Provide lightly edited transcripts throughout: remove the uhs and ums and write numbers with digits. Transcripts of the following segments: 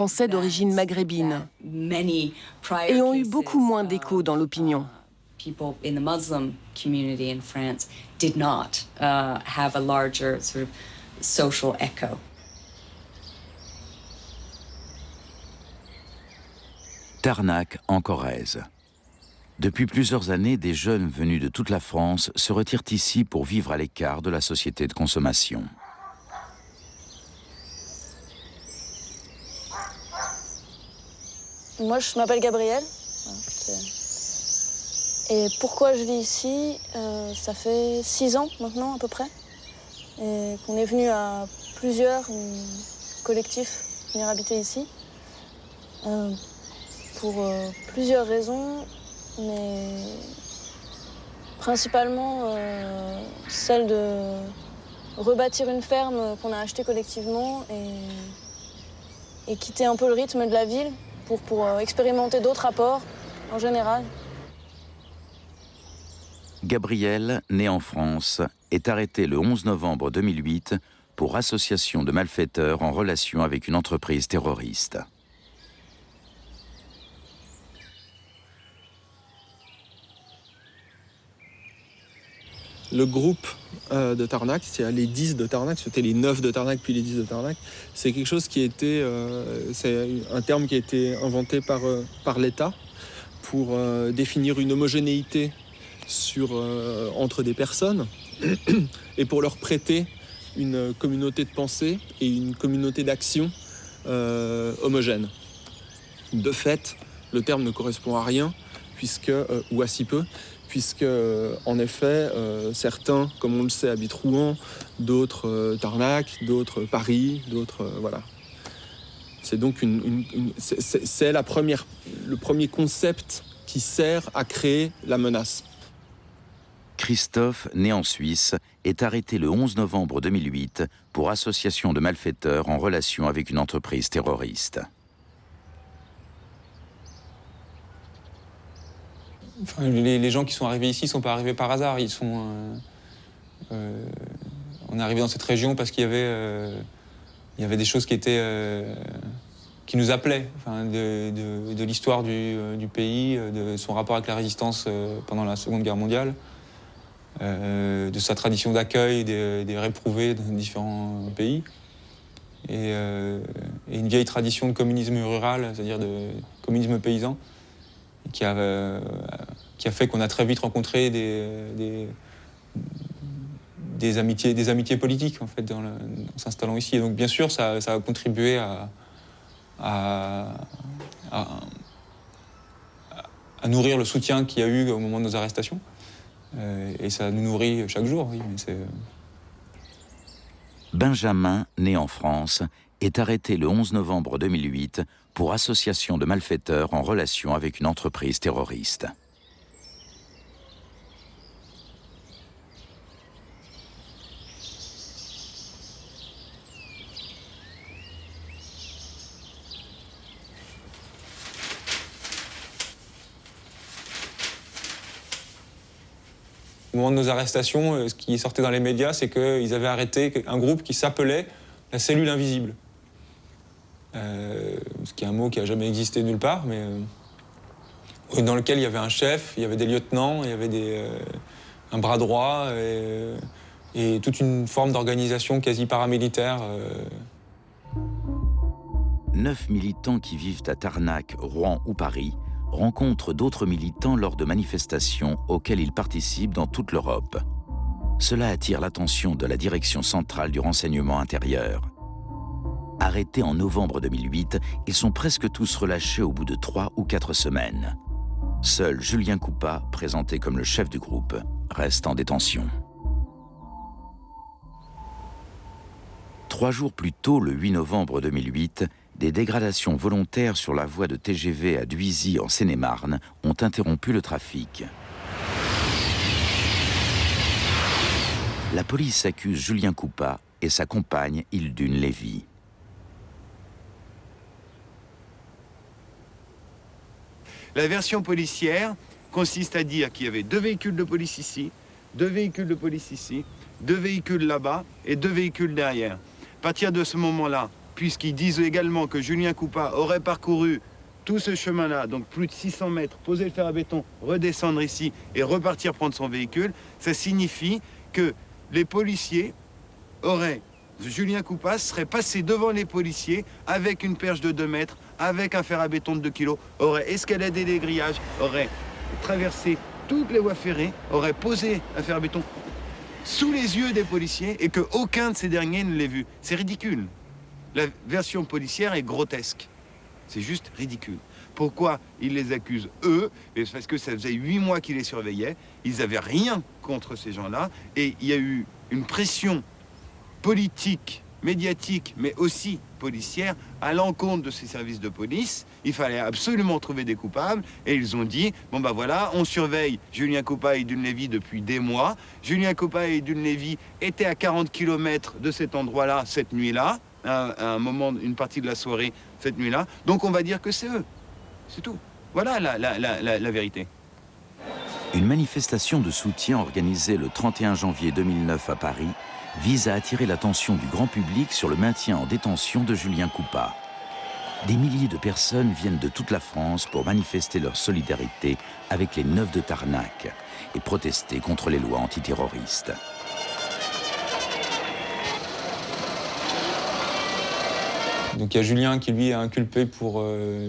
Français d'origine maghrébine et ont eu beaucoup moins d'écho dans l'opinion. People in the Muslim community in France did not have a larger sort of social echo. Tarnac en Corrèze. Depuis plusieurs années, des jeunes venus de toute la France se retirent ici pour vivre à l'écart de la société de consommation. Moi, je m'appelle Gabrielle. Et pourquoi je vis ici, ça fait 6 ans maintenant à peu près. Et qu'on est venu à plusieurs collectifs venir habiter ici. Pour plusieurs raisons, mais principalement celle de rebâtir une ferme qu'on a achetée collectivement et quitter un peu le rythme de la ville pour expérimenter d'autres rapports en général. Gabrielle, née en France, est arrêtée le 11 novembre 2008 pour association de malfaiteurs en relation avec une entreprise terroriste. Le groupe de Tarnac, c'est les 10 de Tarnac, c'était les 9 de Tarnac puis les 10 de Tarnac, c'est quelque chose qui était, c'est un terme qui a été inventé par l'État pour définir une homogénéité entre des personnes et pour leur prêter une communauté de pensée et une communauté d'action homogène. De fait, le terme ne correspond à rien, ou à si peu, puisque, en effet, certains, comme on le sait, habitent Rouen, d'autres Tarnac, d'autres Paris, d'autres... voilà. C'est donc c'est le premier concept qui sert à créer la menace. Christophe, né en Suisse, est arrêté le 11 novembre 2008 pour association de malfaiteurs en relation avec une entreprise terroriste. Enfin, les gens qui sont arrivés ici ne sont pas arrivés par hasard. On est arrivé dans cette région parce qu'il y avait des choses qui nous appelaient, enfin, de l'histoire du pays, de son rapport avec la résistance pendant la Seconde Guerre mondiale, de sa tradition d'accueil des réprouvés dans différents pays, et une vieille tradition de communisme rural, c'est-à-dire de communisme paysan, qui a fait qu'on a très vite rencontré des amitiés politiques en fait, en s'installant ici. Et donc bien sûr, ça a contribué à nourrir le soutien qu'il y a eu au moment de nos arrestations. Et ça nous nourrit chaque jour, oui. Mais Benjamin, né en France, est arrêté le 11 novembre 2008 pour association de malfaiteurs en relation avec une entreprise terroriste. au moment de nos arrestations, ce qui sortait dans les médias, c'est qu'ils avaient arrêté un groupe qui s'appelait la cellule invisible. Ce qui est un mot qui n'a jamais existé nulle part, mais dans lequel il y avait un chef, il y avait des lieutenants, il y avait un bras droit et toute une forme d'organisation quasi paramilitaire. 9 militants qui vivent à Tarnac, Rouen ou Paris rencontrent d'autres militants lors de manifestations auxquelles ils participent dans toute l'Europe. Cela attire l'attention de la Direction centrale du renseignement intérieur. Arrêtés en novembre 2008, ils sont presque tous relâchés au bout de 3 ou 4 semaines. Seul Julien Coupat, présenté comme le chef du groupe, reste en détention. 3 jours plus tôt, le 8 novembre 2008, des dégradations volontaires sur la voie de TGV à Duisy, en Seine-et-Marne, ont interrompu le trafic. La police accuse Julien Coupat et sa compagne Hildune Lévy. La version policière consiste à dire qu'il y avait 2 véhicules de police ici, 2 véhicules de police ici, 2 véhicules là-bas et 2 véhicules derrière. À partir de ce moment-là, puisqu'ils disent également que Julien Coupat aurait parcouru tout ce chemin-là, donc plus de 600 mètres, poser le fer à béton, redescendre ici et repartir prendre son véhicule, ça signifie que les policiers auraient, Julien Coupat serait passé devant les policiers avec une perche de 2 mètres, avec un fer à béton de 2 kilos, aurait escaladé les grillages, aurait traversé toutes les voies ferrées, aurait posé un fer à béton sous les yeux des policiers et qu'aucun de ces derniers ne l'ait vu. C'est ridicule. La version policière est grotesque. C'est juste ridicule. Pourquoi ils les accusent, eux? Parce que ça faisait 8 mois qu'ils les surveillaient. Ils n'avaient rien contre ces gens-là. Et il y a eu une pression politique, médiatique, mais aussi policière, à l'encontre de ces services de police. Il fallait absolument trouver des coupables. Et ils ont dit, bon ben voilà, on surveille Julien Coupat et Dunleavy depuis des mois. Julien Coupat et Dunleavy étaient à 40 km de cet endroit-là, cette nuit-là, à un moment, une partie de la soirée, cette nuit-là. Donc on va dire que c'est eux. C'est tout. Voilà la vérité. Une manifestation de soutien organisée le 31 janvier 2009 à Paris vise à attirer l'attention du grand public sur le maintien en détention de Julien Coupat. Des milliers de personnes viennent de toute la France pour manifester leur solidarité avec les 9 de Tarnac et protester contre les lois antiterroristes. Donc il y a Julien qui lui est inculpé pour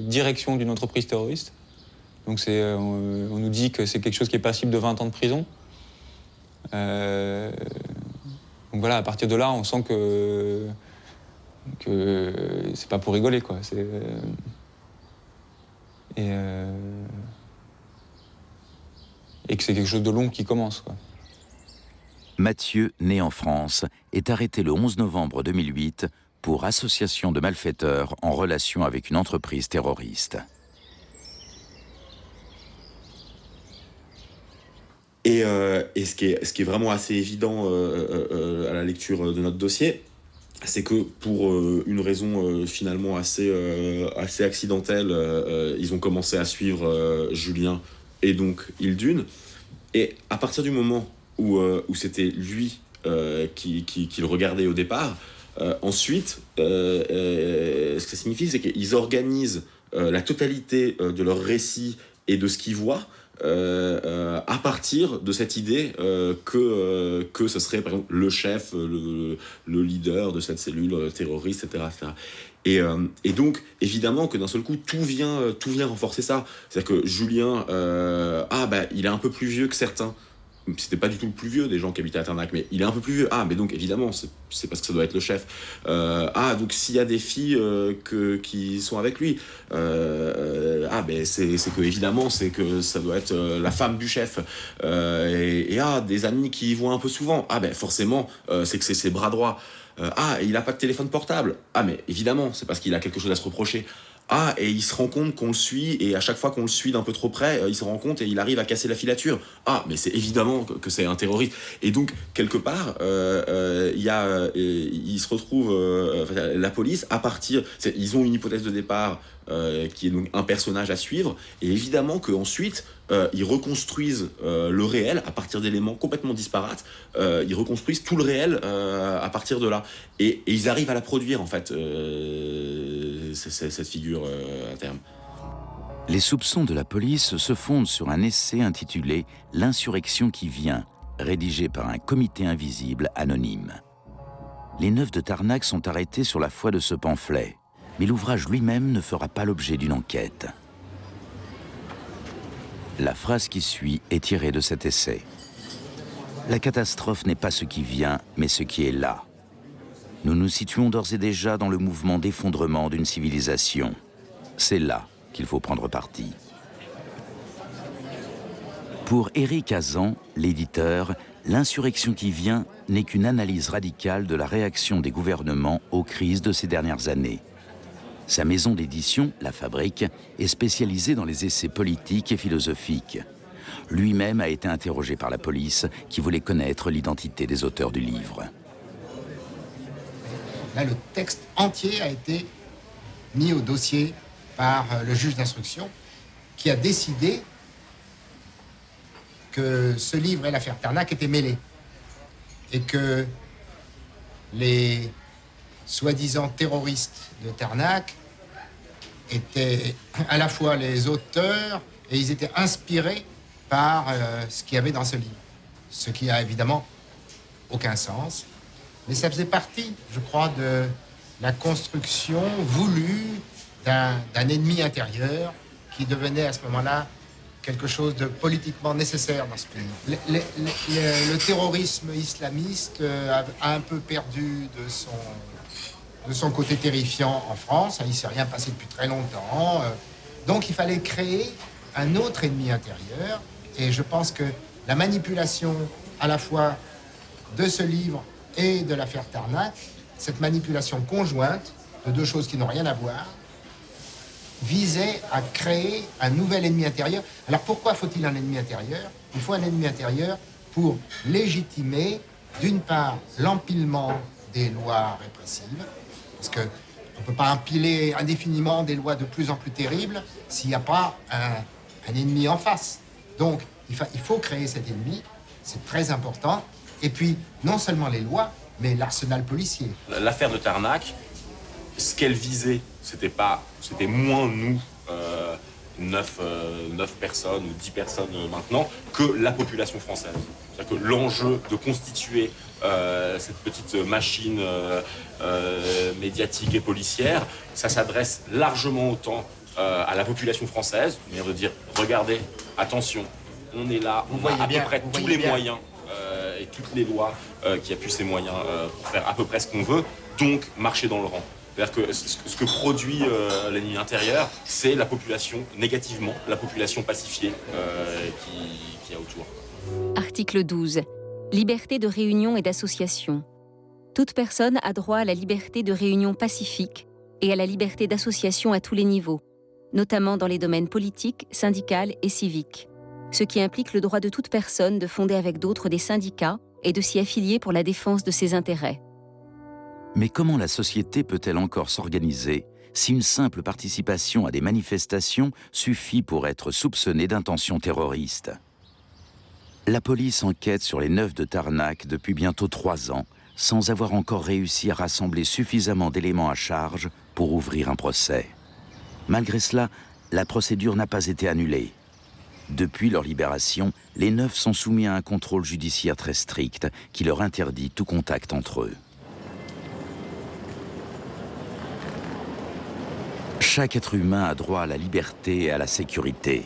direction d'une entreprise terroriste. Donc on nous dit que c'est quelque chose qui est passible de 20 ans de prison. Donc voilà, à partir de là, on sent que c'est pas pour rigoler, quoi. Et que c'est quelque chose de long qui commence, quoi. Mathieu, né en France, est arrêté le 11 novembre 2008 pour association de malfaiteurs en relation avec une entreprise terroriste. Et ce qui est vraiment assez évident à la lecture de notre dossier, c'est que pour une raison finalement assez accidentelle, ils ont commencé à suivre Julien et donc Hildune. Et à partir du moment où c'était lui qui le regardait au départ, ensuite, ce que ça signifie, c'est qu'ils organisent la totalité de leur récit et de ce qu'ils voient à partir de cette idée que ce serait par exemple le chef, le leader de cette cellule terroriste, etc. Et donc évidemment que d'un seul coup tout vient renforcer ça. C'est-à-dire que Julien, il est un peu plus vieux que certains. C'était pas du tout le plus vieux des gens qui habitaient à Tarnac, mais il est un peu plus vieux. Ah, mais donc évidemment, c'est parce que ça doit être le chef. Donc s'il y a des filles qui sont avec lui, c'est que évidemment, c'est que ça doit être la femme du chef. Des amis qui y vont un peu souvent. Forcément, c'est que c'est ses bras droits. Il a pas de téléphone portable. Mais évidemment, c'est parce qu'il a quelque chose à se reprocher. Et il se rend compte qu'on le suit, et à chaque fois qu'on le suit d'un peu trop près, il se rend compte et il arrive à casser la filature. Mais c'est évidemment que c'est un terroriste. Et donc, quelque part, il se retrouve, la police, ils ont une hypothèse de départ qui est donc un personnage à suivre, et évidemment qu'ensuite, ils reconstruisent le réel à partir d'éléments complètement disparates. Ils reconstruisent tout le réel à partir de là. Et ils arrivent à la produire, en fait, cette figure à terme. Les soupçons de la police se fondent sur un essai intitulé « L'insurrection qui vient », rédigé par un comité invisible anonyme. Les 9 de Tarnac sont arrêtés sur la foi de ce pamphlet, mais l'ouvrage lui-même ne fera pas l'objet d'une enquête. La phrase qui suit est tirée de cet essai. La catastrophe n'est pas ce qui vient, mais ce qui est là. Nous nous situons d'ores et déjà dans le mouvement d'effondrement d'une civilisation. C'est là qu'il faut prendre parti. Pour Éric Hazan, l'éditeur, l'insurrection qui vient n'est qu'une analyse radicale de la réaction des gouvernements aux crises de ces dernières années. Sa maison d'édition, La Fabrique, est spécialisée dans les essais politiques et philosophiques. Lui-même a été interrogé par la police qui voulait connaître l'identité des auteurs du livre. Là, le texte entier a été mis au dossier par le juge d'instruction qui a décidé que ce livre et l'affaire Tarnac étaient mêlés et que les soi-disant terroristes de Tarnac étaient à la fois les auteurs et ils étaient inspirés par ce qu'il y avait dans ce livre. Ce qui a évidemment aucun sens. Mais ça faisait partie, je crois, de la construction voulue d'un ennemi intérieur qui devenait à ce moment-là quelque chose de politiquement nécessaire dans ce pays. Le terrorisme islamiste a un peu perdu de son côté terrifiant en France. Il ne s'est rien passé depuis très longtemps. Donc il fallait créer un autre ennemi intérieur. Et je pense que la manipulation à la fois de ce livre et de l'affaire Tarnac, cette manipulation conjointe de deux choses qui n'ont rien à voir, visait à créer un nouvel ennemi intérieur. Alors pourquoi faut-il un ennemi intérieur? Il faut un ennemi intérieur pour légitimer, d'une part, l'empilement des lois répressives, parce qu'on ne peut pas empiler indéfiniment des lois de plus en plus terribles s'il n'y a pas un ennemi en face. Donc il faut créer cet ennemi, c'est très important. Et puis, non seulement les lois, mais l'arsenal policier. L'affaire de Tarnac, ce qu'elle visait, c'était moins nous, 9 personnes ou 10 personnes maintenant, que la population française. C'est-à-dire que l'enjeu de constituer cette petite machine médiatique et policière, ça s'adresse largement autant à la population française, c'est-à-dire de dire, regardez, attention, on est là, on a à peu près tous les moyens et toutes les lois qui appuient ces moyens pour faire à peu près ce qu'on veut, donc marcher dans le rang. C'est-à-dire que ce que produit l'ennemi intérieur, c'est la population, négativement, la population pacifiée qui y a autour. Article 12. Liberté de réunion et d'association. Toute personne a droit à la liberté de réunion pacifique et à la liberté d'association à tous les niveaux, notamment dans les domaines politiques, syndicaux et civiques, ce qui implique le droit de toute personne de fonder avec d'autres des syndicats et de s'y affilier pour la défense de ses intérêts. Mais comment la société peut-elle encore s'organiser si une simple participation à des manifestations suffit pour être soupçonnée d'intention terroriste? La police enquête sur les 9 de Tarnac depuis bientôt 3 ans, sans avoir encore réussi à rassembler suffisamment d'éléments à charge pour ouvrir un procès. Malgré cela, la procédure n'a pas été annulée. Depuis leur libération, les 9 sont soumis à un contrôle judiciaire très strict qui leur interdit tout contact entre eux. Chaque être humain a droit à la liberté et à la sécurité.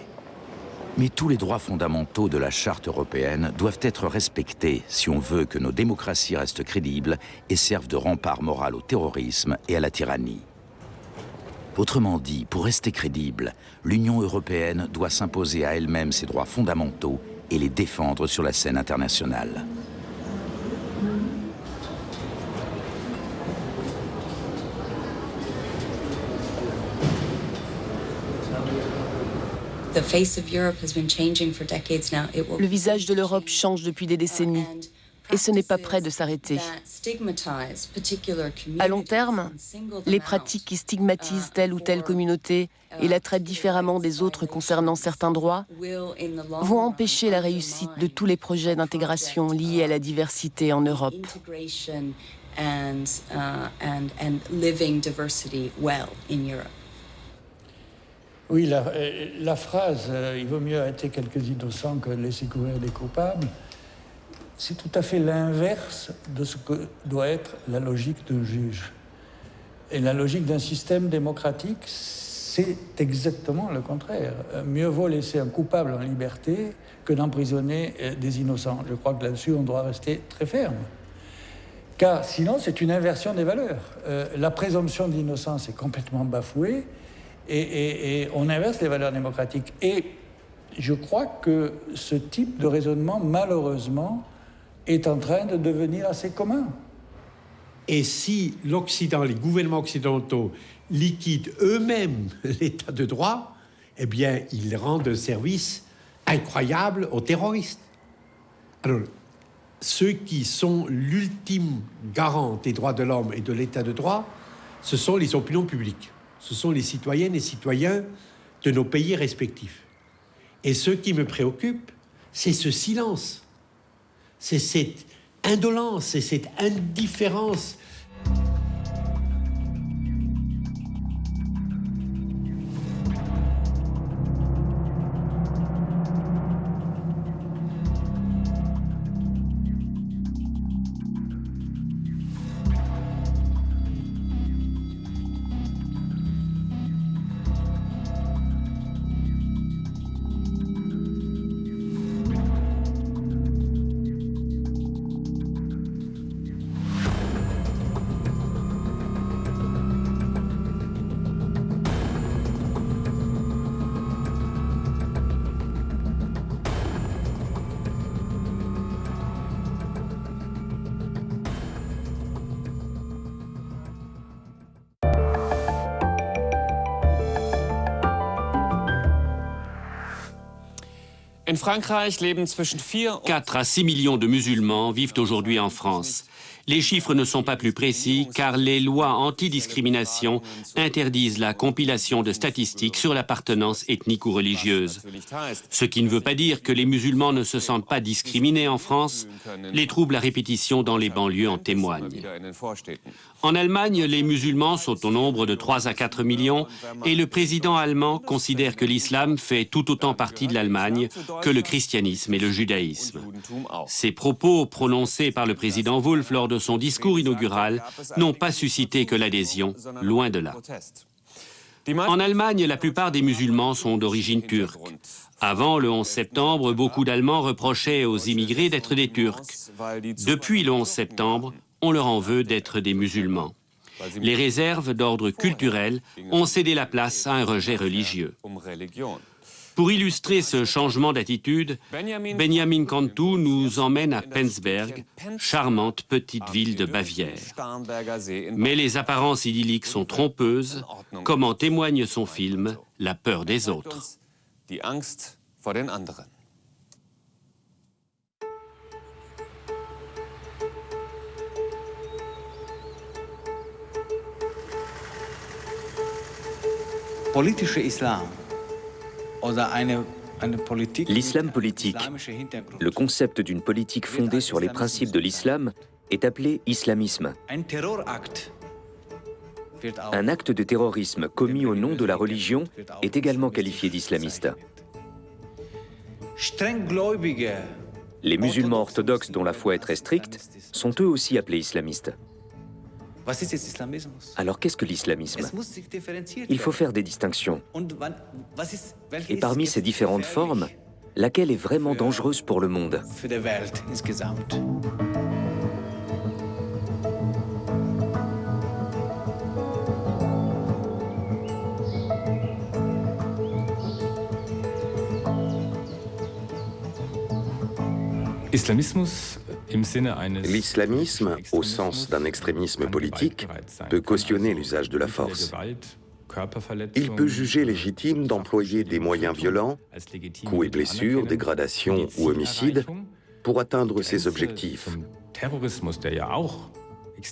Mais tous les droits fondamentaux de la Charte européenne doivent être respectés si on veut que nos démocraties restent crédibles et servent de rempart moral au terrorisme et à la tyrannie. Autrement dit, pour rester crédible, l'Union européenne doit s'imposer à elle-même ses droits fondamentaux et les défendre sur la scène internationale. Le visage de l'Europe change depuis des décennies et ce n'est pas près de s'arrêter. À long terme, les pratiques qui stigmatisent telle ou telle communauté et la traitent différemment des autres concernant certains droits vont empêcher la réussite de tous les projets d'intégration liés à la diversité en Europe. Oui, la phrase « il vaut mieux arrêter quelques innocents que laisser courir des coupables », c'est tout à fait l'inverse de ce que doit être la logique d'un juge. Et la logique d'un système démocratique, c'est exactement le contraire. Mieux vaut laisser un coupable en liberté que d'emprisonner des innocents. Je crois que là-dessus, on doit rester très ferme. Car sinon, c'est une inversion des valeurs. La présomption d'innocence est complètement bafouée et on inverse les valeurs démocratiques. Et je crois que ce type de raisonnement, malheureusement, est en train de devenir assez commun. Et si l'Occident, les gouvernements occidentaux liquident eux-mêmes l'état de droit, eh bien, ils rendent un service incroyable aux terroristes. Alors, ceux qui sont l'ultime garant des droits de l'homme et de l'état de droit, ce sont les opinions publiques. Ce sont les citoyennes et citoyens de nos pays respectifs. Et ce qui me préoccupe, c'est ce silence. C'est cette indolence, c'est cette indifférence. 4 à 6 millions de musulmans vivent aujourd'hui en France. Les chiffres ne sont pas plus précis car les lois antidiscrimination interdisent la compilation de statistiques sur l'appartenance ethnique ou religieuse. Ce qui ne veut pas dire que les musulmans ne se sentent pas discriminés en France. Les troubles à répétition dans les banlieues en témoignent. En Allemagne, les musulmans sont au nombre de 3 à 4 millions et le président allemand considère que l'islam fait tout autant partie de l'Allemagne que le christianisme et le judaïsme. Ces propos prononcés par le président Wulff lors de son discours inaugural n'ont pas suscité que l'adhésion, loin de là. En Allemagne, la plupart des musulmans sont d'origine turque. Avant le 11 septembre, beaucoup d'Allemands reprochaient aux immigrés d'être des Turcs. Depuis le 11 septembre, on leur en veut d'être des musulmans. Les réserves d'ordre culturel ont cédé la place à un rejet religieux. Pour illustrer ce changement d'attitude, Benjamin Cantu nous emmène à Penzberg, charmante petite ville de Bavière. Mais les apparences idylliques sont trompeuses, comme en témoigne son film « La peur des autres ». L'islam politique, le concept d'une politique fondée sur les principes de l'islam, est appelé islamisme. Un acte de terrorisme commis au nom de la religion est également qualifié d'islamiste. Les musulmans orthodoxes dont la foi est très stricte sont eux aussi appelés islamistes. Alors qu'est-ce que l'islamisme? Il faut faire des distinctions. Et parmi ces différentes formes, laquelle est vraiment dangereuse pour le monde? L'islamisme, au sens d'un extrémisme politique, peut cautionner l'usage de la force. Il peut juger légitime d'employer des moyens violents, coups et blessures, dégradations ou homicides, pour atteindre ses objectifs.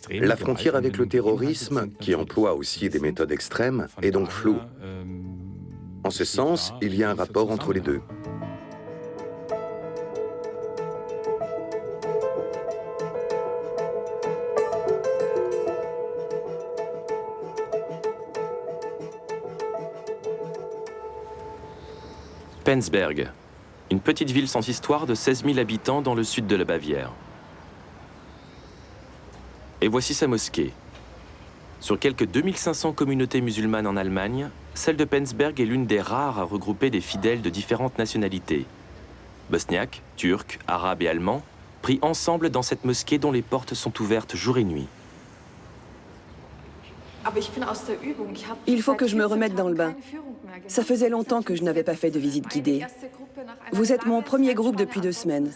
La frontière avec le terrorisme, qui emploie aussi des méthodes extrêmes, est donc floue. En ce sens, il y a un rapport entre les deux. Penzberg, une petite ville sans histoire de 16 000 habitants dans le sud de la Bavière. Et voici sa mosquée. Sur quelques 2500 communautés musulmanes en Allemagne, celle de Penzberg est l'une des rares à regrouper des fidèles de différentes nationalités. Bosniaques, Turcs, Arabes et Allemands, prient ensemble dans cette mosquée dont les portes sont ouvertes jour et nuit. Il faut que je me remette dans le bain. Ça faisait longtemps que je n'avais pas fait de visite guidée. Vous êtes mon premier groupe depuis 2 semaines.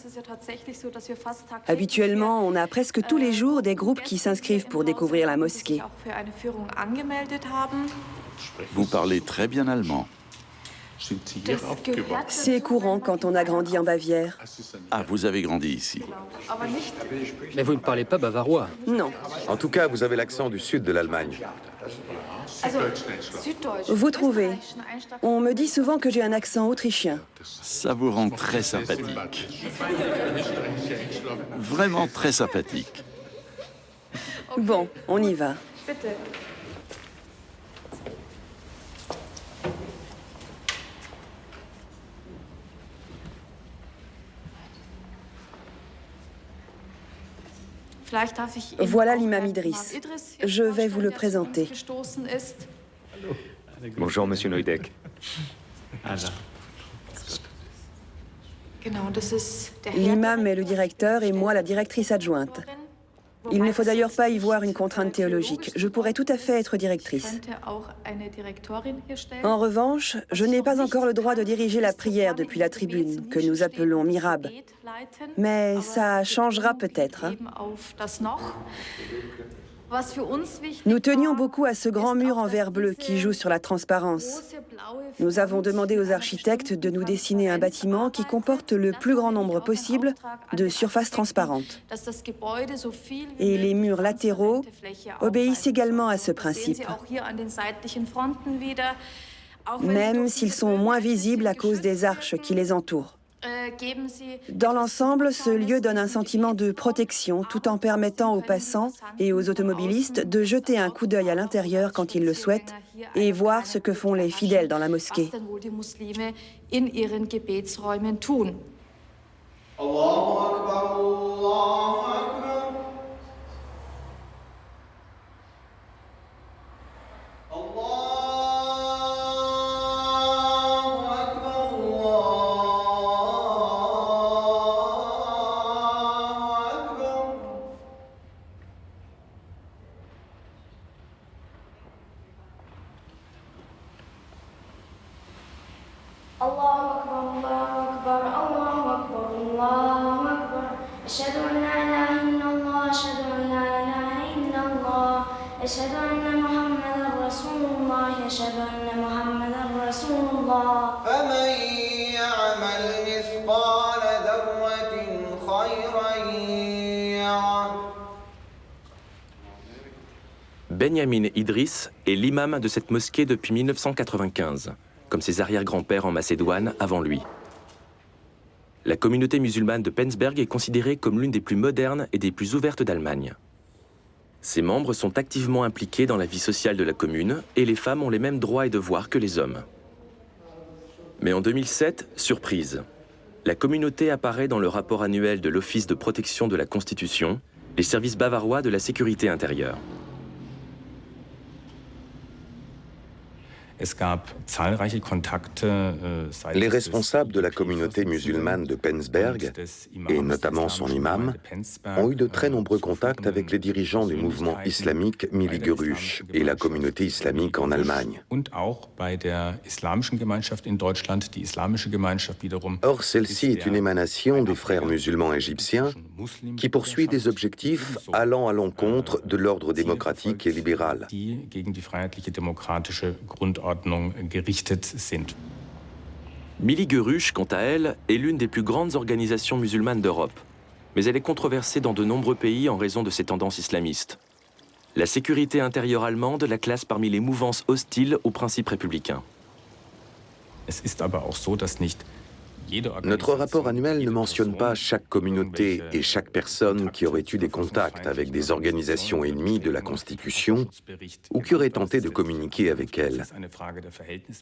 Habituellement, on a presque tous les jours des groupes qui s'inscrivent pour découvrir la mosquée. Vous parlez très bien allemand. C'est courant quand on a grandi en Bavière. Ah, vous avez grandi ici. Mais vous ne parlez pas bavarois. Non. En tout cas, vous avez l'accent du sud de l'Allemagne. Vous trouvez? On me dit souvent que j'ai un accent autrichien. Ça vous rend très sympathique. Vraiment très sympathique. Bon, on y va. Voilà l'imam Idriss. Je vais vous le présenter. Bonjour, monsieur Neudek. L'imam est le directeur et moi la directrice adjointe. Il ne faut d'ailleurs pas y voir une contrainte théologique. Je pourrais tout à fait être directrice. En revanche, je n'ai pas encore le droit de diriger la prière depuis la tribune, que nous appelons Mihrab. Mais ça changera peut-être. Nous tenions beaucoup à ce grand mur en verre bleu qui joue sur la transparence. Nous avons demandé aux architectes de nous dessiner un bâtiment qui comporte le plus grand nombre possible de surfaces transparentes. Et les murs latéraux obéissent également à ce principe, même s'ils sont moins visibles à cause des arches qui les entourent. Dans l'ensemble, ce lieu donne un sentiment de protection tout en permettant aux passants et aux automobilistes de jeter un coup d'œil à l'intérieur quand ils le souhaitent et voir ce que font les fidèles dans la mosquée. Benyamin Idriss est l'imam de cette mosquée depuis 1995, comme ses arrière-grands-pères en Macédoine avant lui. La communauté musulmane de Penzberg est considérée comme l'une des plus modernes et des plus ouvertes d'Allemagne. Ses membres sont activement impliqués dans la vie sociale de la commune et les femmes ont les mêmes droits et devoirs que les hommes. Mais en 2007, surprise, la communauté apparaît dans le rapport annuel de l'Office de protection de la Constitution, les services bavarois de la sécurité intérieure. Les responsables de la communauté musulmane de Penzberg, et notamment son imam, ont eu de très nombreux contacts avec les dirigeants du mouvement islamique Millî Görüş et la communauté islamique en Allemagne. Or, celle-ci est une émanation des frères musulmans égyptiens qui poursuit des objectifs allant à l'encontre de l'ordre démocratique et libéral. Millî Görüş, quant à elle, est l'une des plus grandes organisations musulmanes d'Europe, mais elle est controversée dans de nombreux pays en raison de ses tendances islamistes. La sécurité intérieure allemande la classe parmi les mouvances hostiles aux principes républicains. Notre rapport annuel ne mentionne pas chaque communauté et chaque personne qui aurait eu des contacts avec des organisations ennemies de la Constitution ou qui aurait tenté de communiquer avec elles.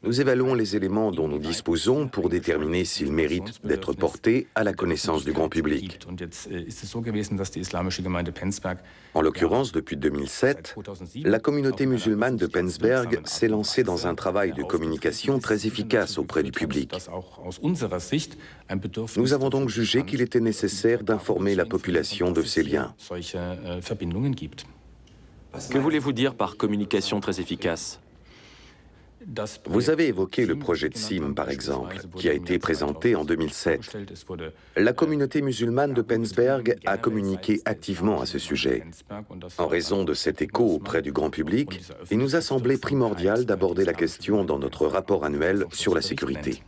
Nous évaluons les éléments dont nous disposons pour déterminer s'ils méritent d'être portés à la connaissance du grand public. En l'occurrence, depuis 2007, la communauté musulmane de Penzberg s'est lancée dans un travail de communication très efficace auprès du public. Nous avons donc jugé qu'il était nécessaire d'informer la population de ces liens. Que voulez-vous dire par communication très efficace ? Vous avez évoqué le projet de CIM, par exemple, qui a été présenté en 2007. La communauté musulmane de Penzberg a communiqué activement à ce sujet. En raison de cet écho auprès du grand public, il nous a semblé primordial d'aborder la question dans notre rapport annuel sur la sécurité.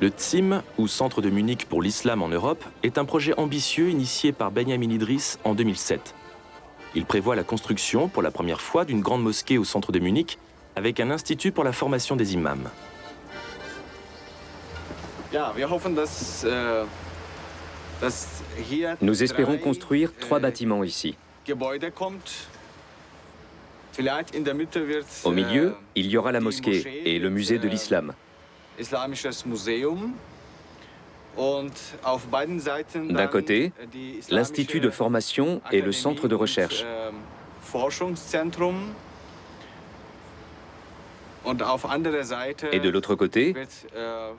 Le TSIM, ou Centre de Munich pour l'islam en Europe, est un projet ambitieux initié par Benyamin Idriss en 2007. Il prévoit la construction pour la première fois d'une grande mosquée au centre de Munich avec un institut pour la formation des imams. Nous espérons construire 3 bâtiments ici. Au milieu, il y aura la mosquée et le musée de l'islam. D'un côté, l'Institut de formation et le centre de recherche. Et de l'autre côté,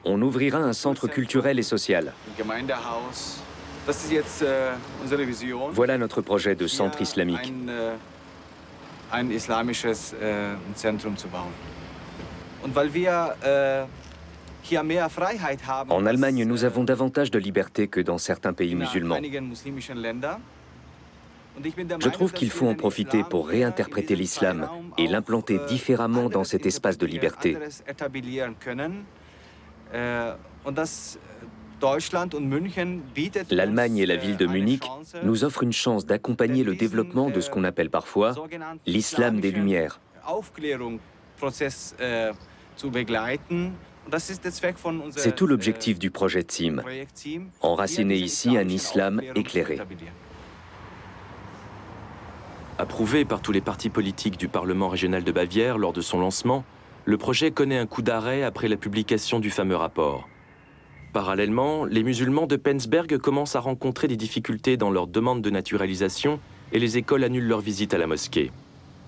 on ouvrira un centre culturel et social. Voilà notre projet de centre islamique. En Allemagne, nous avons davantage de liberté que dans certains pays musulmans. Je trouve qu'il faut en profiter pour réinterpréter l'islam et l'implanter différemment dans cet espace de liberté. L'Allemagne et la ville de Munich nous offrent une chance d'accompagner le développement de ce qu'on appelle parfois l'islam des Lumières. C'est tout l'objectif du projet TSIM, enraciner ici un islam éclairé. Approuvé par tous les partis politiques du Parlement régional de Bavière lors de son lancement, le projet connaît un coup d'arrêt après la publication du fameux rapport. Parallèlement, les musulmans de Penzberg commencent à rencontrer des difficultés dans leur demande de naturalisation et les écoles annulent leur visite à la mosquée.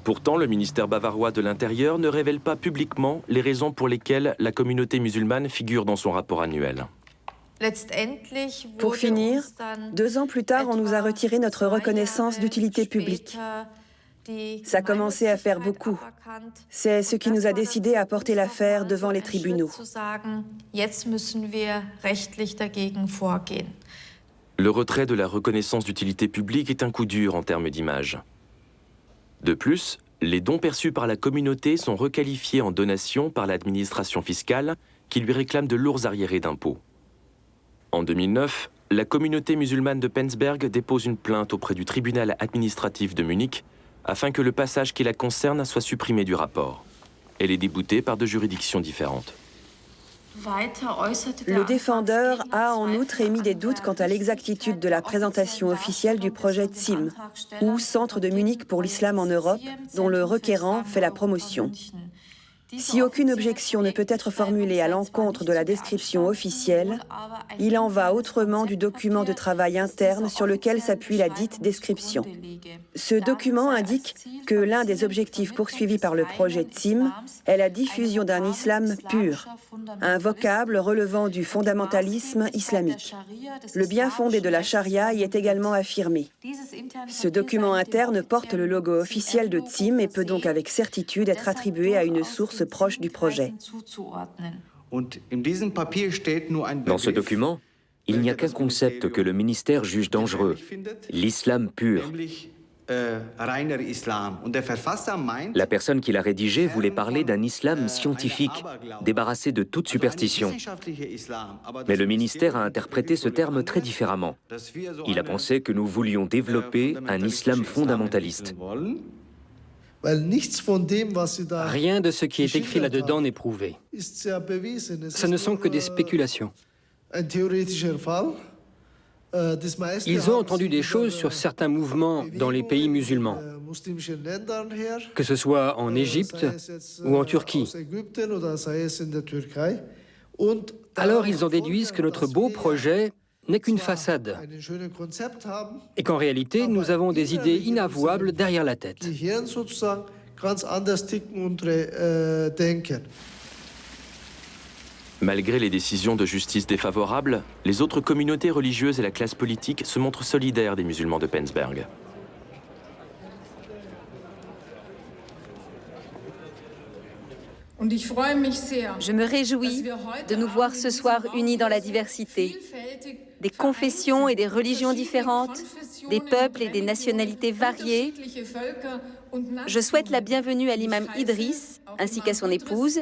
Pourtant, le ministère bavarois de l'Intérieur ne révèle pas publiquement les raisons pour lesquelles la communauté musulmane figure dans son rapport annuel. Pour finir, 2 ans plus tard, on nous a retiré notre reconnaissance d'utilité publique. Ça commençait à faire beaucoup. C'est ce qui nous a décidé à porter l'affaire devant les tribunaux. Le retrait de la reconnaissance d'utilité publique est un coup dur en termes d'image. De plus, les dons perçus par la communauté sont requalifiés en donations par l'administration fiscale qui lui réclame de lourds arriérés d'impôts. En 2009, la communauté musulmane de Penzberg dépose une plainte auprès du tribunal administratif de Munich afin que le passage qui la concerne soit supprimé du rapport. Elle est déboutée par 2 juridictions différentes. Le défendeur a en outre émis des doutes quant à l'exactitude de la présentation officielle du projet TSIM, ou Centre de Munich pour l'islam en Europe, dont le requérant fait la promotion. Si aucune objection ne peut être formulée à l'encontre de la description officielle, il en va autrement du document de travail interne sur lequel s'appuie la dite description. Ce document indique que l'un des objectifs poursuivis par le projet TSIM est la diffusion d'un islam pur, un vocable relevant du fondamentalisme islamique. Le bien fondé de la charia y est également affirmé. Ce document interne porte le logo officiel de TSIM et peut donc avec certitude être attribué à une source proche du projet. Dans ce document, il n'y a qu'un concept que le ministère juge dangereux, l'islam pur. La personne qui l'a rédigé voulait parler d'un islam scientifique, débarrassé de toute superstition. Mais le ministère a interprété ce terme très différemment. Il a pensé que nous voulions développer un islam fondamentaliste. Rien de ce qui est écrit là-dedans n'est prouvé. Ce ne sont que des spéculations. Ils ont entendu des choses sur certains mouvements dans les pays musulmans, que ce soit en Égypte ou en Turquie. Alors ils en déduisent que notre beau projet n'est qu'une façade et qu'en réalité, nous avons des idées inavouables derrière la tête. Malgré les décisions de justice défavorables, les autres communautés religieuses et la classe politique se montrent solidaires des musulmans de Penzberg. Je me réjouis de nous voir ce soir unis dans la diversité, des confessions et des religions différentes, des peuples et des nationalités variées. Je souhaite la bienvenue à l'imam Idriss ainsi qu'à son épouse,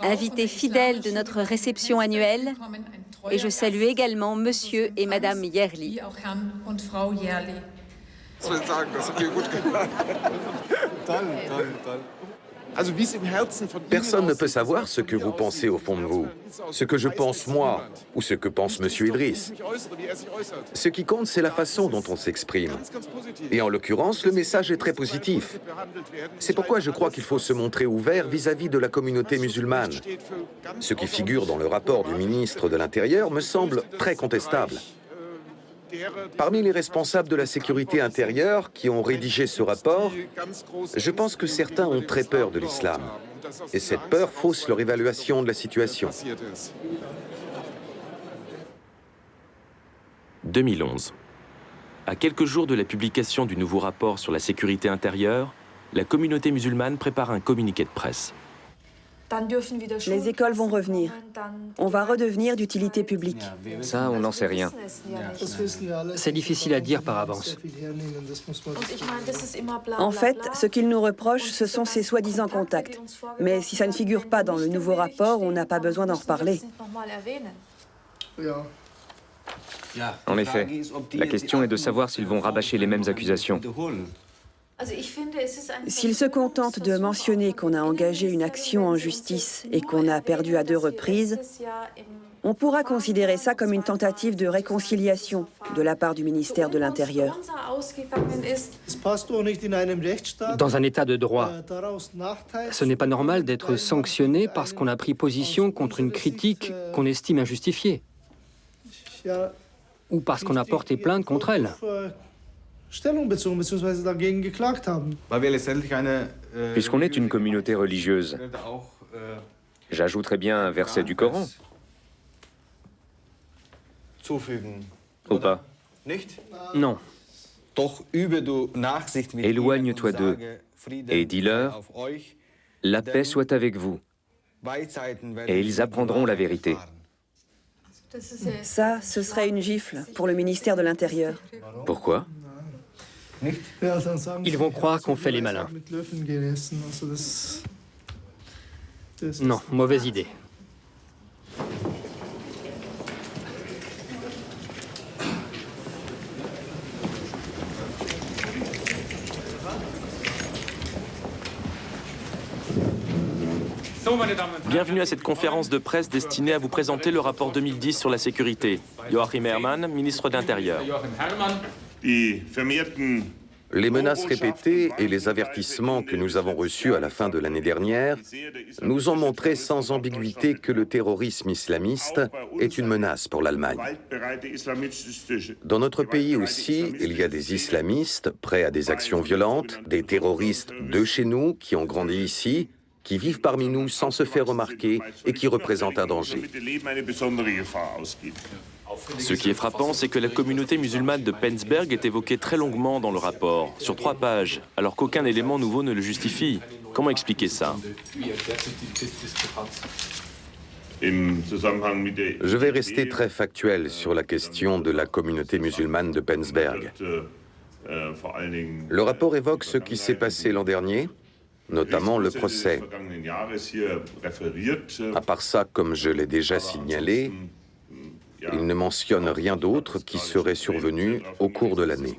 invité fidèle de notre réception annuelle, et je salue également Monsieur et Madame Yerli. Personne ne peut savoir ce que vous pensez au fond de vous, ce que je pense moi, ou ce que pense M. Idriss. Ce qui compte, c'est la façon dont on s'exprime. Et en l'occurrence, le message est très positif. C'est pourquoi je crois qu'il faut se montrer ouvert vis-à-vis de la communauté musulmane. Ce qui figure dans le rapport du ministre de l'Intérieur me semble très contestable. Parmi les responsables de la sécurité intérieure qui ont rédigé ce rapport, je pense que certains ont très peur de l'islam. Et cette peur fausse leur évaluation de la situation. 2011. À quelques jours de la publication du nouveau rapport sur la sécurité intérieure, la communauté musulmane prépare un communiqué de presse. les écoles vont revenir. On va redevenir d'utilité publique. Ça, on n'en sait rien. C'est difficile à dire par avance. En fait, ce qu'ils nous reprochent, ce sont ces soi-disant contacts. Mais si ça ne figure pas dans le nouveau rapport, on n'a pas besoin d'en reparler. En effet, la question est de savoir s'ils vont rabâcher les mêmes accusations. S'ils se contentent de mentionner qu'on a engagé une action en justice et qu'on a perdu à 2 reprises, on pourra considérer ça comme une tentative de réconciliation de la part du ministère de l'Intérieur. Dans un état de droit, ce n'est pas normal d'être sanctionné parce qu'on a pris position contre une critique qu'on estime injustifiée, ou parce qu'on a porté plainte contre elle. Puisqu'on est une communauté religieuse, j'ajouterais bien un verset du Coran. Ou pas? Non. Éloigne-toi d'eux et dis-leur, la paix soit avec vous. Et ils apprendront la vérité. Ça, ce serait une gifle pour le ministère de l'Intérieur. Pourquoi? Ils vont croire qu'on fait les malins. Non, mauvaise idée. Bienvenue à cette conférence de presse destinée à vous présenter le rapport 2010 sur la sécurité. Joachim Herrmann, ministre de l'Intérieur. Les menaces répétées et les avertissements que nous avons reçus à la fin de l'année dernière nous ont montré sans ambiguïté que le terrorisme islamiste est une menace pour l'Allemagne. Dans notre pays aussi, il y a des islamistes prêts à des actions violentes, des terroristes de chez nous qui ont grandi ici, qui vivent parmi nous sans se faire remarquer et qui représentent un danger. Ce qui est frappant, c'est que la communauté musulmane de Penzberg est évoquée très longuement dans le rapport, sur 3 pages, alors qu'aucun élément nouveau ne le justifie. Comment expliquer ça? Je vais rester très factuel sur la question de la communauté musulmane de Penzberg. Le rapport évoque ce qui s'est passé l'an dernier, notamment le procès. À part ça, comme je l'ai déjà signalé, il ne mentionne rien d'autre qui serait survenu au cours de l'année.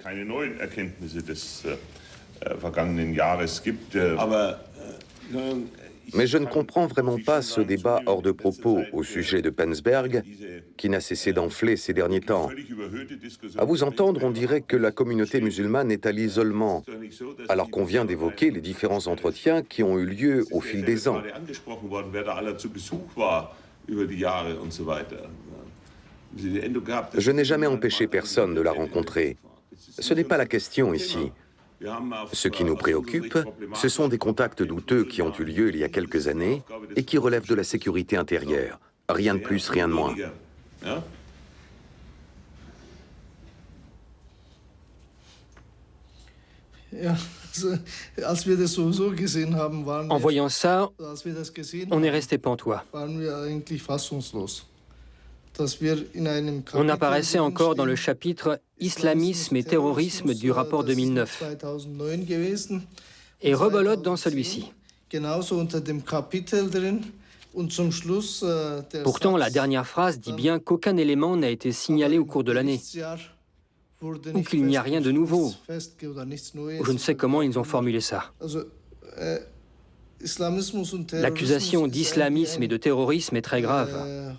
Mais je ne comprends vraiment pas ce débat hors de propos au sujet de Penzberg qui n'a cessé d'enfler ces derniers temps. À vous entendre, on dirait que la communauté musulmane est à l'isolement, alors qu'on vient d'évoquer les différents entretiens qui ont eu lieu au fil des ans. Je n'ai jamais empêché personne de la rencontrer. Ce n'est pas la question ici. Ce qui nous préoccupe, ce sont des contacts douteux qui ont eu lieu il y a quelques années et qui relèvent de la sécurité intérieure. Rien de plus, rien de moins. En voyant ça, on est resté pantois. On apparaissait encore dans le chapitre « Islamisme et terrorisme » du rapport 2009 et rebelote dans celui-ci. Pourtant, la dernière phrase dit bien qu'aucun élément n'a été signalé au cours de l'année, ou qu'il n'y a rien de nouveau, ou je ne sais comment ils ont formulé ça. L'accusation d'islamisme et de terrorisme est très grave.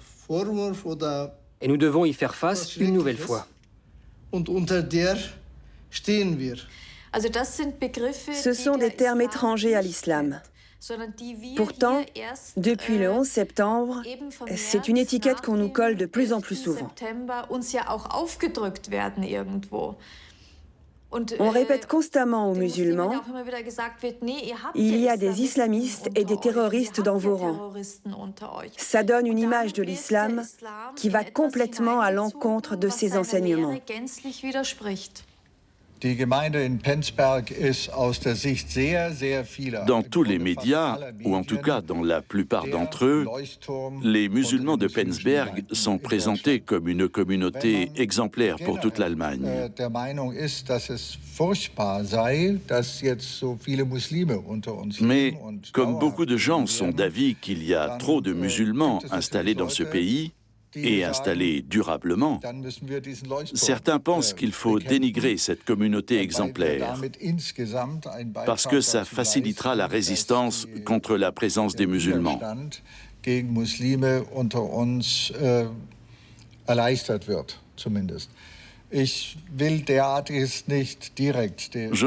Et nous devons y faire face une nouvelle fois. Ce sont des termes étrangers à l'islam. Pourtant, depuis le 11 septembre, c'est une étiquette qu'on nous colle de plus en plus souvent. On répète constamment aux musulmans, il y a des islamistes et des terroristes dans vos rangs. Ça donne une image de l'islam qui va complètement à l'encontre de ses enseignements. Dans tous les médias, ou en tout cas dans la plupart d'entre eux, les musulmans de Penzberg sont présentés comme une communauté exemplaire pour toute l'Allemagne. Mais comme beaucoup de gens sont d'avis qu'il y a trop de musulmans installés dans ce pays, et installés durablement, certains pensent qu'il faut dénigrer cette communauté exemplaire parce que ça facilitera la résistance contre la présence des musulmans. Je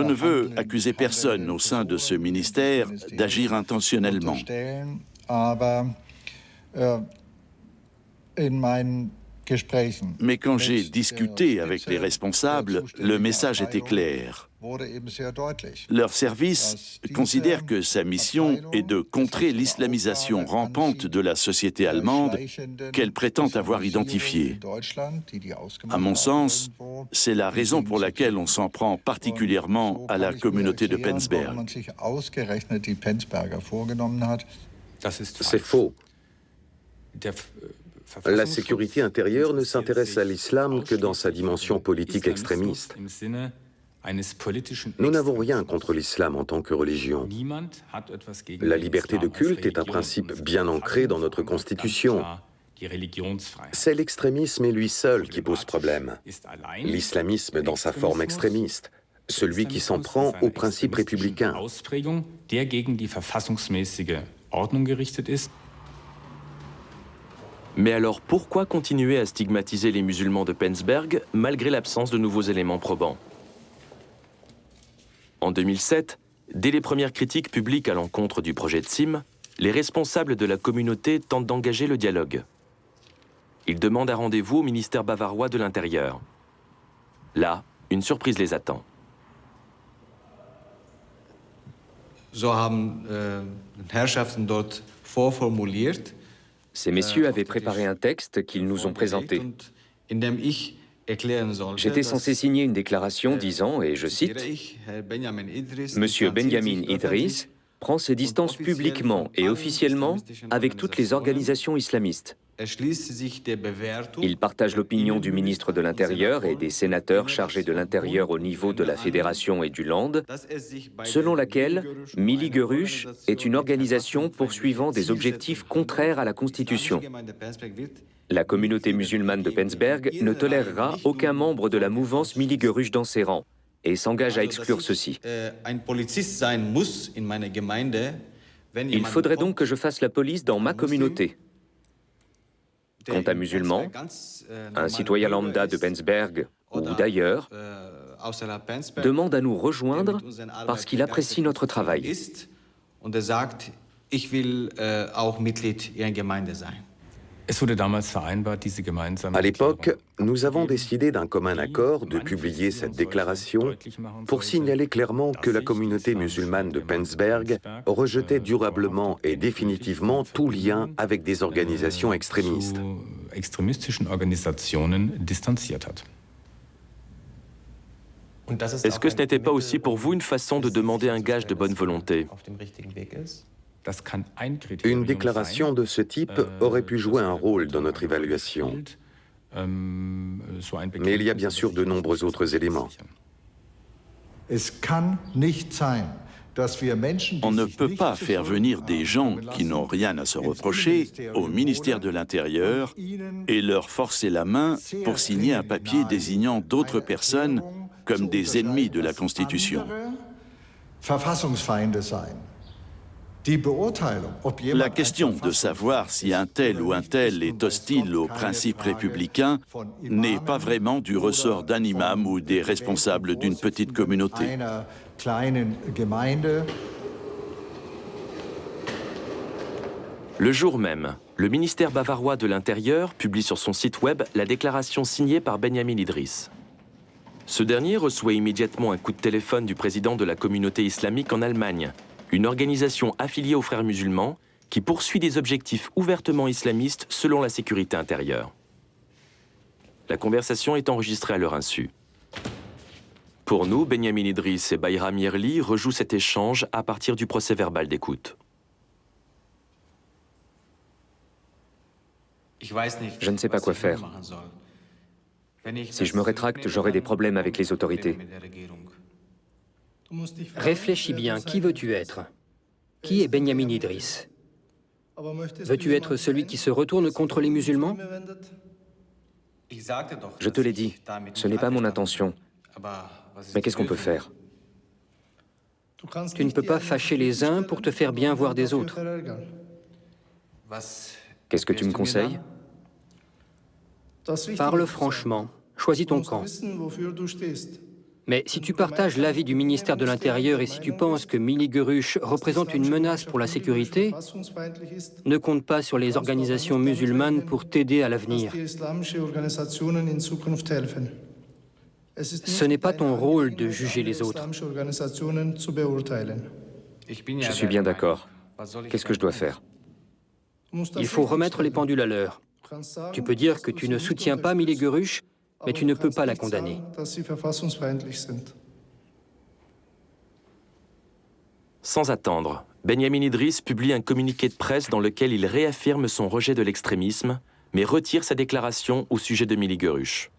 ne veux accuser personne au sein de ce ministère d'agir intentionnellement. Mais quand j'ai discuté avec les responsables, le message était clair. Leur service considère que sa mission est de contrer l'islamisation rampante de la société allemande qu'elle prétend avoir identifiée. À mon sens, c'est la raison pour laquelle on s'en prend particulièrement à la communauté de Penzberg. C'est faux. La sécurité intérieure ne s'intéresse à l'islam que dans sa dimension politique extrémiste. Nous n'avons rien contre l'islam en tant que religion. La liberté de culte est un principe bien ancré dans notre Constitution. C'est l'extrémisme et lui seul qui pose problème. L'islamisme dans sa forme extrémiste, celui qui s'en prend aux principes républicains. Mais alors pourquoi continuer à stigmatiser les musulmans de Penzberg malgré l'absence de nouveaux éléments probants? En 2007, dès les premières critiques publiques à l'encontre du projet de CIM, les responsables de la communauté tentent d'engager le dialogue. Ils demandent un rendez-vous au ministère bavarois de l'Intérieur. Là, une surprise les attend. Ces messieurs avaient préparé un texte qu'ils nous ont présenté. J'étais censé signer une déclaration disant, et je cite, « Monsieur Benjamin Idriss prend ses distances publiquement et officiellement avec toutes les organisations islamistes. Il partage l'opinion du ministre de l'Intérieur et des sénateurs chargés de l'Intérieur au niveau de la Fédération et du Land, selon laquelle Mili Geruch est une organisation poursuivant des objectifs contraires à la Constitution. La communauté musulmane de Penzberg ne tolérera aucun membre de la mouvance Mili Geruch dans ses rangs et s'engage à exclure ceux-ci. Il faudrait donc que je fasse la police dans ma communauté. Quant à musulman, un citoyen lambda de Penzberg ou d'ailleurs demande à nous rejoindre parce qu'il apprécie notre travail. À l'époque, nous avons décidé d'un commun accord de publier cette déclaration pour signaler clairement que la communauté musulmane de Penzberg rejetait durablement et définitivement tout lien avec des organisations extrémistes. Est-ce que ce n'était pas aussi pour vous une façon de demander un gage de bonne volonté? Une déclaration de ce type aurait pu jouer un rôle dans notre évaluation. Mais il y a bien sûr de nombreux autres éléments. On ne peut pas faire venir des gens qui n'ont rien à se reprocher au ministère de l'Intérieur et leur forcer la main pour signer un papier désignant d'autres personnes comme des ennemis de la Constitution. La question de savoir si un tel ou un tel est hostile aux principes républicains n'est pas vraiment du ressort d'un imam ou des responsables d'une petite communauté. Le jour même, le ministère bavarois de l'Intérieur publie sur son site web la déclaration signée par Benjamin Idriss. Ce dernier reçoit immédiatement un coup de téléphone du président de la communauté islamique en Allemagne, une organisation affiliée aux frères musulmans qui poursuit des objectifs ouvertement islamistes selon la sécurité intérieure. La conversation est enregistrée à leur insu. Pour nous, Benyamin Idriss et Bayram Yerli rejouent cet échange à partir du procès-verbal d'écoute. Je ne sais pas quoi faire. Si je me rétracte, j'aurai des problèmes avec les autorités. Réfléchis bien, qui veux-tu être? Qui est Benyamin Idriss? Veux-tu être celui qui se retourne contre les musulmans? Je te l'ai dit, ce n'est pas mon intention. Mais qu'est-ce qu'on peut faire? Tu ne peux pas fâcher les uns pour te faire bien voir des autres. Qu'est-ce que tu me conseilles? Parle franchement, choisis ton camp. Mais si tu partages l'avis du ministère de l'Intérieur et si tu penses que Mili Görüş représente une menace pour la sécurité, ne compte pas sur les organisations musulmanes pour t'aider à l'avenir. Ce n'est pas ton rôle de juger les autres. Je suis bien d'accord. Qu'est-ce que je dois faire? Il faut remettre les pendules à l'heure. Tu peux dire que tu ne soutiens pas Mili Görüş, mais tu ne peux pas la condamner. Sans attendre, Benyamin Idriss publie un communiqué de presse dans lequel il réaffirme son rejet de l'extrémisme, mais retire sa déclaration au sujet de Mili Görüş.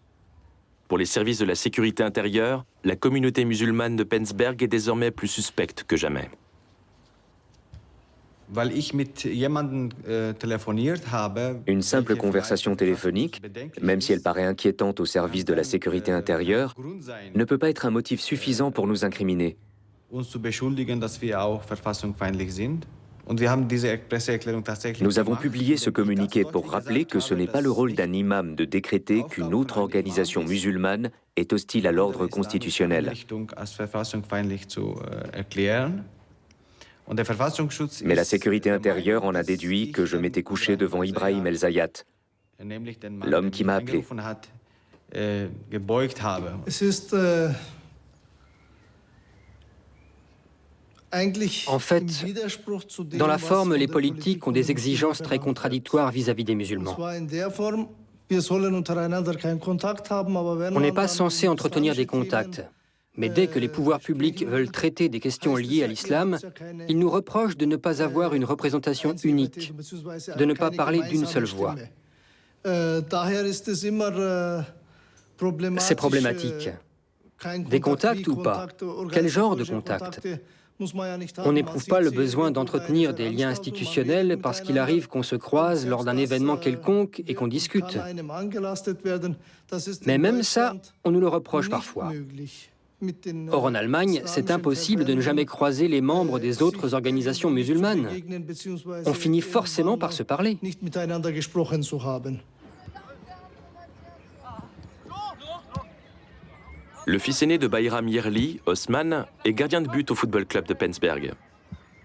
Pour les services de la sécurité intérieure, la communauté musulmane de Penzberg est désormais plus suspecte que jamais. Une simple conversation téléphonique, même si elle paraît inquiétante au service de la sécurité intérieure, ne peut pas être un motif suffisant pour nous incriminer. Nous avons publié ce communiqué pour rappeler que ce n'est pas le rôle d'un imam de décréter qu'une autre organisation musulmane est hostile à l'ordre constitutionnel. Mais la sécurité intérieure en a déduit que je m'étais couché devant Ibrahim El-Zayat, l'homme qui m'a appelé. En fait, dans la forme, les politiques ont des exigences très contradictoires vis-à-vis des musulmans. On n'est pas censé entretenir des contacts. Mais dès que les pouvoirs publics veulent traiter des questions liées à l'islam, ils nous reprochent de ne pas avoir une représentation unique, de ne pas parler d'une seule voix. C'est problématique. Des contacts ou pas? Quel genre de contacts? On n'éprouve pas le besoin d'entretenir des liens institutionnels parce qu'il arrive qu'on se croise lors d'un événement quelconque et qu'on discute. Mais même ça, on nous le reproche parfois. Or, en Allemagne, c'est impossible de ne jamais croiser les membres des autres organisations musulmanes. On finit forcément par se parler. Le fils aîné de Bayram Yerli, Osman, est gardien de but au football club de Penzberg.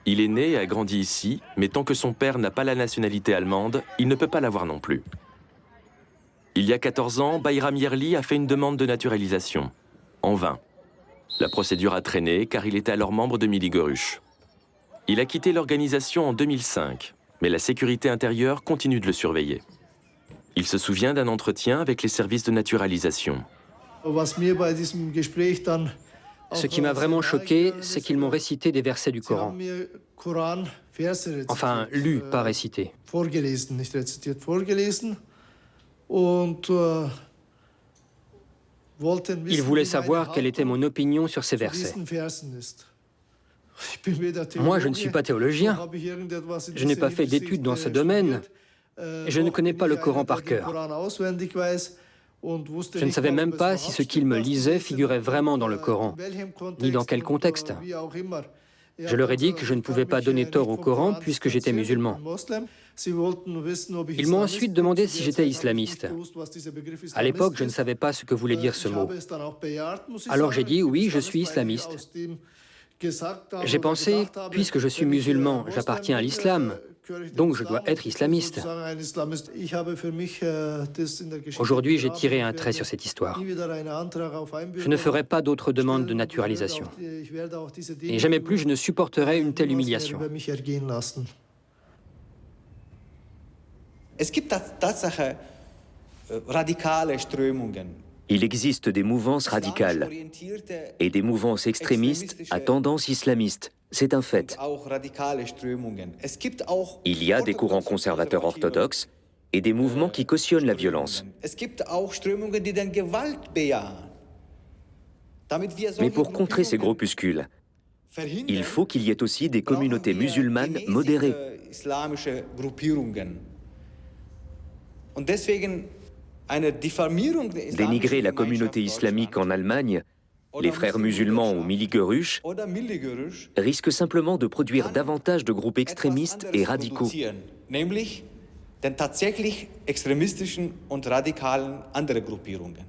Il est né et a grandi ici, mais tant que son père n'a pas la nationalité allemande, il ne peut pas l'avoir non plus. Il y a 14 ans, Bayram Yerli a fait une demande de naturalisation. En vain. La procédure a traîné car il était alors membre de Mili Görüş. Il a quitté l'organisation en 2005, mais la sécurité intérieure continue de le surveiller. Il se souvient d'un entretien avec les services de naturalisation. Ce qui m'a vraiment choqué, c'est qu'ils m'ont récité des versets du Coran. Enfin, lu, pas récité. Ils voulaient savoir quelle était mon opinion sur ces versets. Moi, je ne suis pas théologien. Je n'ai pas fait d'études dans ce domaine. Je ne connais pas le Coran par cœur. Je ne savais même pas si ce qu'ils me lisaient figurait vraiment dans le Coran, ni dans quel contexte. Je leur ai dit que je ne pouvais pas donner tort au Coran puisque j'étais musulman. Ils m'ont ensuite demandé si j'étais islamiste. À l'époque, je ne savais pas ce que voulait dire ce mot. Alors j'ai dit oui, je suis islamiste. J'ai pensé, puisque je suis musulman, j'appartiens à l'islam, donc je dois être islamiste. Aujourd'hui, j'ai tiré un trait sur cette histoire. Je ne ferai pas d'autres demandes de naturalisation. Et jamais plus je ne supporterai une telle humiliation. Il existe des mouvances radicales et des mouvances extrémistes à tendance islamiste. C'est un fait. Il y a des courants conservateurs orthodoxes et des mouvements qui cautionnent la violence. Mais pour contrer ces groupuscules, il faut qu'il y ait aussi des communautés musulmanes modérées. Dénigrer la communauté islamique en Allemagne, les frères musulmans ou Milligeruch, risque simplement de produire davantage de groupes extrémistes et radicaux. Den tatsächlich extremistischen und radikalen andere Gruppierungen.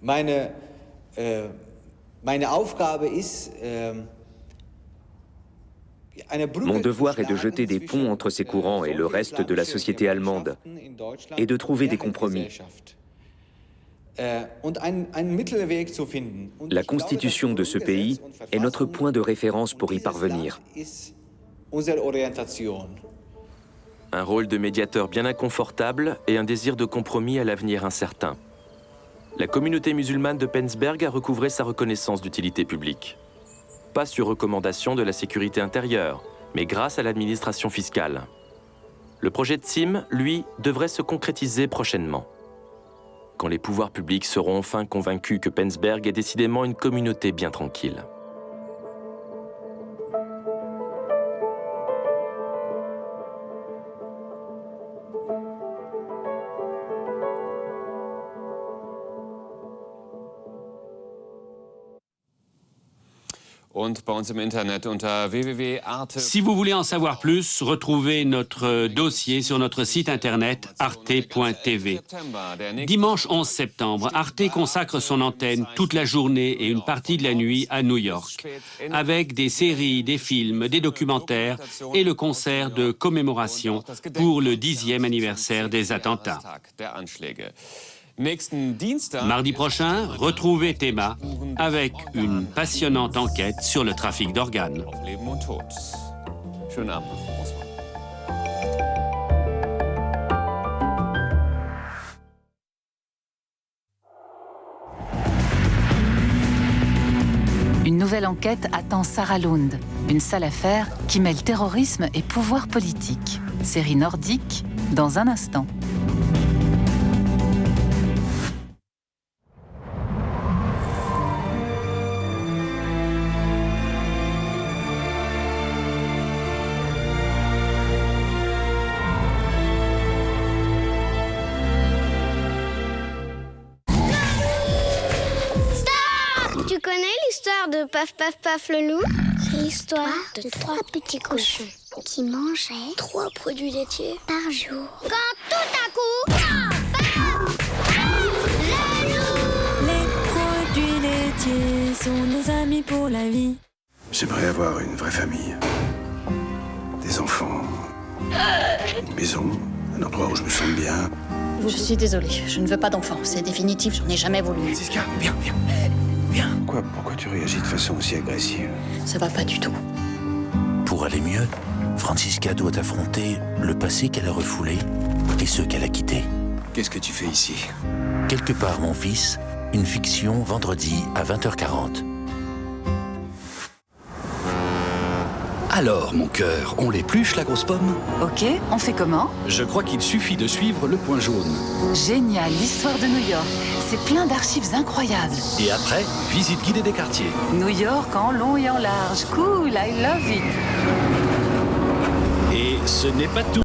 Meine Aufgabe ist, Mon devoir est de jeter des ponts entre ces courants et le reste de la société allemande et de trouver des compromis. La constitution de ce pays est notre point de référence pour y parvenir. Un rôle de médiateur bien inconfortable et un désir de compromis à l'avenir incertain. La communauté musulmane de Penzberg a recouvré sa reconnaissance d'utilité publique. Pas sur recommandation de la sécurité intérieure, mais grâce à l'administration fiscale. Le projet de Tzim, lui, devrait se concrétiser prochainement. Quand les pouvoirs publics seront enfin convaincus que Penzberg est décidément une communauté bien tranquille. Si vous voulez en savoir plus, retrouvez notre dossier sur notre site internet arte.tv. Dimanche 11 septembre, Arte consacre son antenne toute la journée et une partie de la nuit à New York, avec des séries, des films, des documentaires et le concert de commémoration pour le 10e anniversaire des attentats. Mardi prochain, retrouvez Théma avec une passionnante enquête sur le trafic d'organes. Une nouvelle enquête attend Sarah Lund, une sale affaire qui mêle terrorisme et pouvoir politique. Série nordique, dans un instant. Tu connais l'histoire de Paf Paf Paf le loup? C'est l'histoire de 3 petits cochons qui mangeaient 3 produits laitiers par jour. Quand tout à coup, paf, le loup! Les produits laitiers sont nos amis pour la vie. J'aimerais avoir une vraie famille. Des enfants, une maison, un endroit où je me sens bien. Je suis désolée, je ne veux pas d'enfant. C'est définitif, j'en ai jamais voulu. Francisca, viens. Pourquoi tu réagis de façon aussi agressive? Ça va pas du tout. Pour aller mieux, Francisca doit affronter le passé qu'elle a refoulé et ceux qu'elle a quittés. Qu'est-ce que tu fais ici? Quelque part, mon fils, une fiction vendredi à 20h40. Alors, mon cœur, on l'épluche, la grosse pomme? Ok, on fait comment? Je crois qu'il suffit de suivre le point jaune. Génial, l'histoire de New York. C'est plein d'archives incroyables. Et après, visite guidée des quartiers. New York en long et en large. Cool, I love it. Et ce n'est pas tout.